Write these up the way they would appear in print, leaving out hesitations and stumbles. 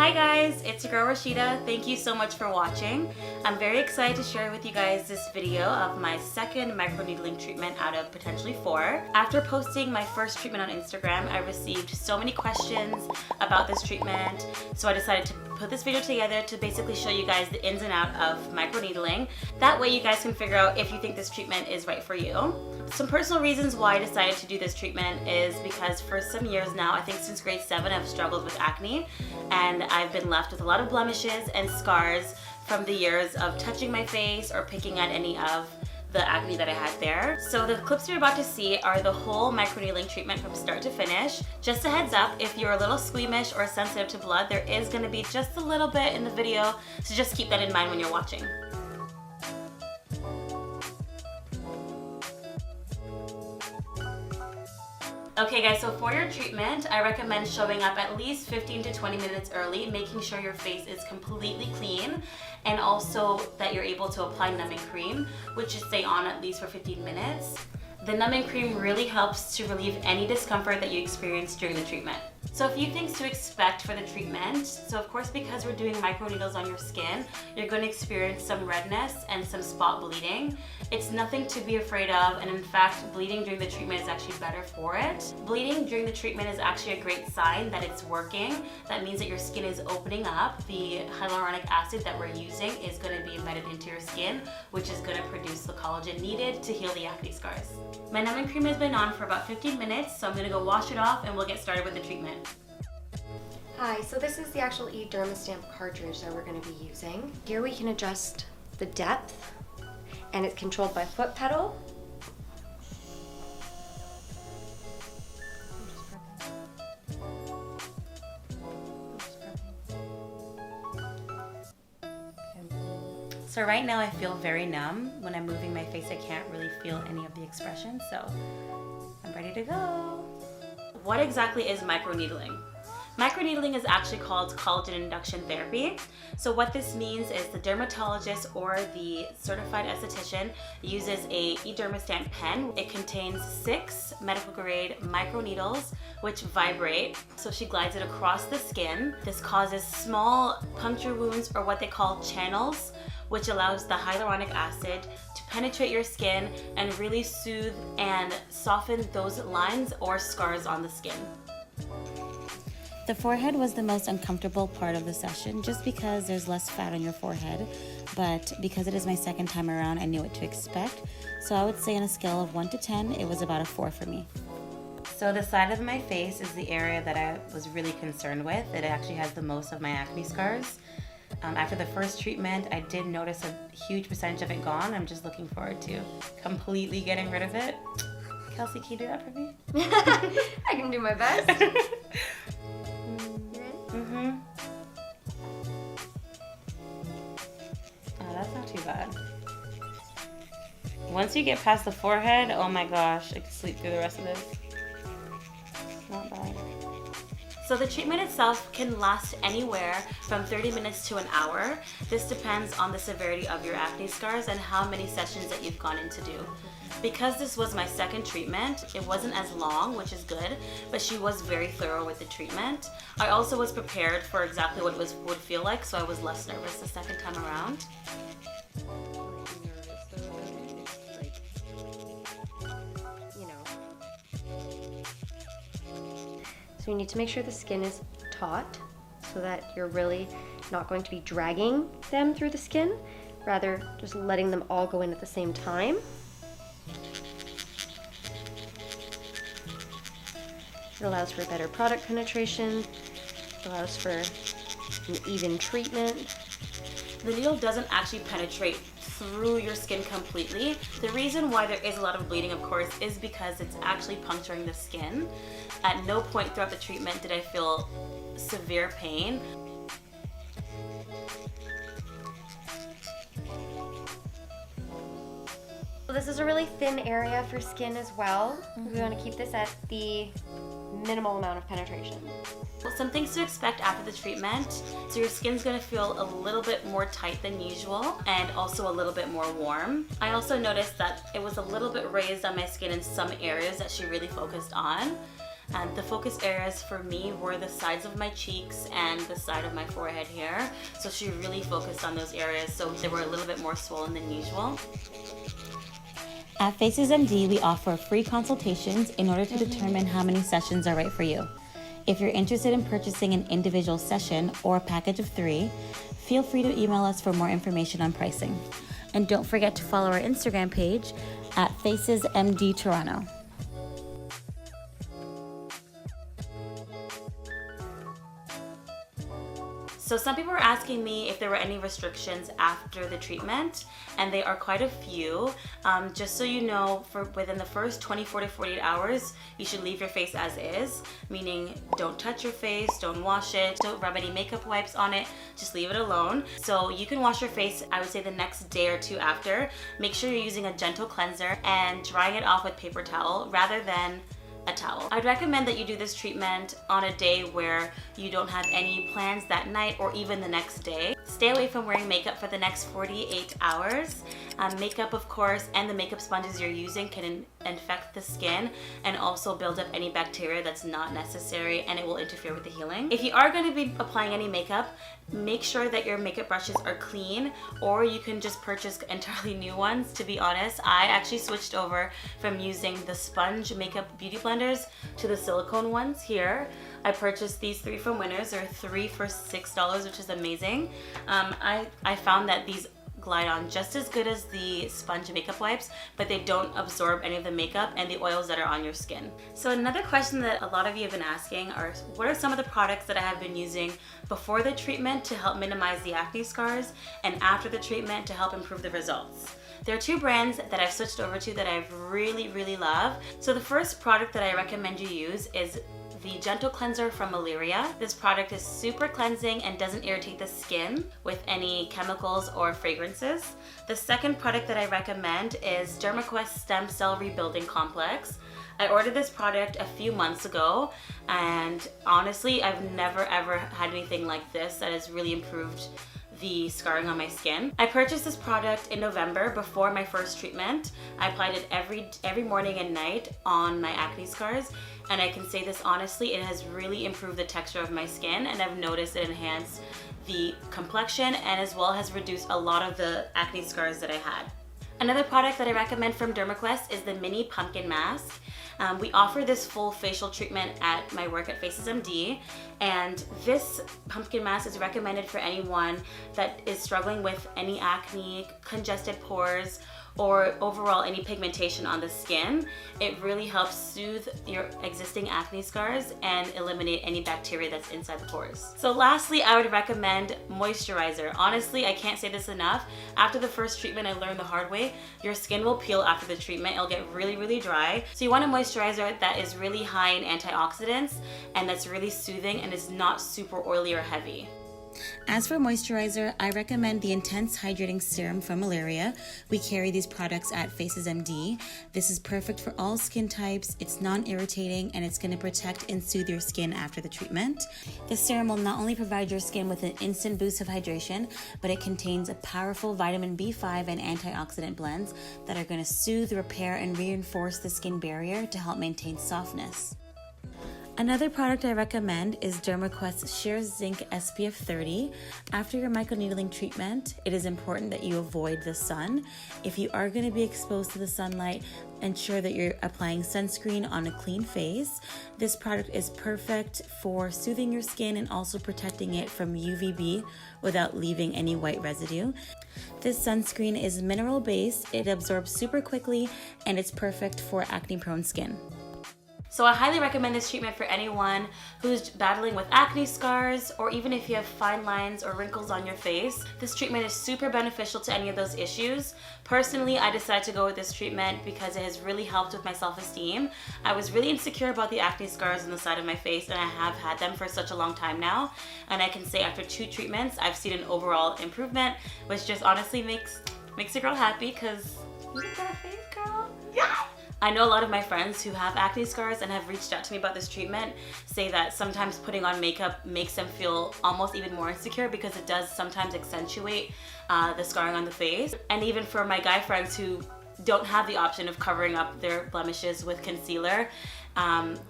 Hi guys, it's your girl Rashida. Thank you so much for watching. I'm very excited to share with you guys this video of my second microneedling treatment out of potentially 4. After posting my first treatment on Instagram, I received so many questions about this treatment, so I decided to put this video together to basically show you guys the ins and out of microneedling. That way you guys can figure out if you think this treatment is right for you. Some personal reasons why I decided to do this treatment is because for some years now, I think since grade 7, I've struggled with acne, and I've been left with a lot of blemishes and scars from the years of touching my face or picking at any of the acne that I had there. So the clips you're about to see are the whole microneedling treatment from start to finish. Just a heads up, if you're a little squeamish or sensitive to blood, there is going to be just a little bit in the video, so just keep that in mind when you're watching. Okay guys, so for your treatment, I recommend showing up at least 15 to 20 minutes early, making sure your face is completely clean, and also that you're able to apply numbing cream, which should stay on at least for 15 minutes. The numbing cream really helps to relieve any discomfort that you experience during the treatment. So a few things to expect for the treatment. So of course, because we're doing microneedles on your skin, you're going to experience some redness and some spot bleeding. It's nothing to be afraid of, and in fact, bleeding during the treatment is actually better for it. Bleeding during the treatment is actually a great sign that it's working. That means that your skin is opening up. The hyaluronic acid that we're using is going to be embedded into your skin, which is going to produce the collagen needed to heal the acne scars. My numbing cream has been on for about 15 minutes, so I'm going to go wash it off and we'll get started with the treatment. Hi, so this is the actual eDermaStamp cartridge that we're going to be using. Here we can adjust the depth, and it's controlled by foot pedal. So right now I feel very numb. When I'm moving my face, I can't really feel any of the expression, so I'm ready to go. What exactly is microneedling? Microneedling is actually called collagen induction therapy. So what this means is the dermatologist or the certified esthetician uses a eDermaStamp pen. It contains 6 medical grade microneedles which vibrate. So she glides it across the skin. This causes small puncture wounds, or what they call channels, which allows the hyaluronic acid to penetrate your skin and really soothe and soften those lines or scars on the skin. The forehead was the most uncomfortable part of the session just because there's less fat on your forehead, but because it is my second time around, I knew what to expect. So I would say on a scale of 1 to 10, it was about a 4 for me. So the side of my face is the area that I was really concerned with. It actually has the most of my acne scars. After the first treatment, I did notice a huge percentage of it gone. I'm just looking forward to completely getting rid of it. Kelsey, can you do that for me? I can do my best. Mm-hmm. Oh, that's not too bad. Once you get past the forehead, oh my gosh, I could sleep through the rest of this. Not bad. So the treatment itself can last anywhere from 30 minutes to an hour. This depends on the severity of your acne scars and how many sessions that you've gone in to do. Because this was my second treatment, it wasn't as long, which is good, but she was very thorough with the treatment. I also was prepared for exactly what it would feel like, so I was less nervous the second time around. So you need to make sure the skin is taut so that you're really not going to be dragging them through the skin, rather just letting them all go in at the same time. It allows for better product penetration, it allows for an even treatment. The needle doesn't actually penetrate through your skin completely. The reason why there is a lot of bleeding, of course, is because it's actually puncturing the skin. At no point throughout the treatment did I feel severe pain. So this is a really thin area for skin as well. We want to keep this at the minimal amount of penetration. Well, some things to expect after the treatment. So your skin's gonna feel a little bit more tight than usual and also a little bit more warm. I also noticed that it was a little bit raised on my skin in some areas that she really focused on. And the focus areas for me were the sides of my cheeks and the side of my forehead here. So she really focused on those areas, so they were a little bit more swollen than usual. At FacesMD, we offer free consultations in order to determine how many sessions are right for you. If you're interested in purchasing an individual session or a package of 3, feel free to email us for more information on pricing. And don't forget to follow our Instagram page at FacesMD Toronto. So some people were asking me if there were any restrictions after the treatment, and there are quite a few. Just so you know, within the first 24 to 48 hours, you should leave your face as is, meaning don't touch your face, don't wash it, don't rub any makeup wipes on it, just leave it alone. So you can wash your face, I would say the next day or 2 after. Make sure you're using a gentle cleanser and drying it off with paper towel rather than a towel. I'd recommend that you do this treatment on a day where you don't have any plans that night or even the next day. Stay away from wearing makeup for the next 48 hours. Makeup, of course, and the makeup sponges you're using can infect the skin and also build up any bacteria that's not necessary, and it will interfere with the healing. If you are going to be applying any makeup, make sure that your makeup brushes are clean, or you can just purchase entirely new ones. To be honest, I actually switched over from using the sponge makeup beauty blenders to the silicone ones here. I purchased these 3 from Winners. They're 3 for $6, which is amazing. I found that these glide on just as good as the sponge makeup wipes, but they don't absorb any of the makeup and the oils that are on your skin. So another question that a lot of you have been asking are, what are some of the products that I have been using before the treatment to help minimize the acne scars, and after the treatment to help improve the results? There are 2 brands that I've switched over to that I've really love. So the first product that I recommend you use is the Gentle Cleanser from Malaria. This product is super cleansing and doesn't irritate the skin with any chemicals or fragrances. The second product that I recommend is Derma Stem Cell Rebuilding Complex. I ordered this product a few months ago, and honestly, I've never ever had anything like this that has really improved the scarring on my skin. I purchased this product in November before my first treatment. I applied it every morning and night on my acne scars, and I can say this honestly, it has really improved the texture of my skin, and I've noticed it enhanced the complexion and as well has reduced a lot of the acne scars that I had. Another product that I recommend from DermaQuest is the Mini Pumpkin Mask. We offer this full facial treatment at my work at FacesMD, and this pumpkin mask is recommended for anyone that is struggling with any acne, congested pores, or overall any pigmentation on the skin. It really helps soothe your existing acne scars and eliminate any bacteria that's inside the pores. So lastly, I would recommend moisturizer. Honestly, I can't say this enough. After the first treatment, I learned the hard way, your skin will peel after the treatment. It'll get really dry. So you want a moisturizer that is really high in antioxidants and that's really soothing and is not super oily or heavy. As for moisturizer, I recommend the Intense Hydrating Serum from Malaria. We carry these products at FacesMD. This is perfect for all skin types, it's non-irritating, and it's going to protect and soothe your skin after the treatment. The serum will not only provide your skin with an instant boost of hydration, but it contains a powerful vitamin B5 and antioxidant blends that are going to soothe, repair, and reinforce the skin barrier to help maintain softness. Another product I recommend is DermaQuest's Sheer Zinc SPF 30. After your microneedling treatment, it is important that you avoid the sun. If you are going to be exposed to the sunlight, ensure that you're applying sunscreen on a clean face. This product is perfect for soothing your skin and also protecting it from UVB without leaving any white residue. This sunscreen is mineral based, it absorbs super quickly, and it's perfect for acne prone skin. So I highly recommend this treatment for anyone who's battling with acne scars, or even if you have fine lines or wrinkles on your face. This treatment is super beneficial to any of those issues. Personally, I decided to go with this treatment because it has really helped with my self-esteem. I was really insecure about the acne scars on the side of my face, and I have had them for such a long time now. And I can say after 2 treatments, I've seen an overall improvement, which just honestly makes a girl happy, because look at that face, girl. Yeah! I know a lot of my friends who have acne scars and have reached out to me about this treatment say that sometimes putting on makeup makes them feel almost even more insecure because it does sometimes accentuate the scarring on the face. And even for my guy friends who don't have the option of covering up their blemishes with concealer,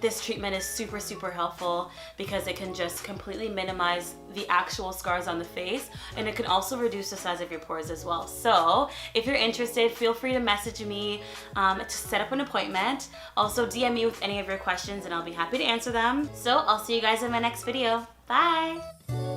this treatment is super helpful because it can just completely minimize the actual scars on the face, and it can also reduce the size of your pores as well. So if you're interested, feel free to message me to set up an appointment. Also DM me with any of your questions and I'll be happy to answer them. So I'll see you guys in my next video. Bye!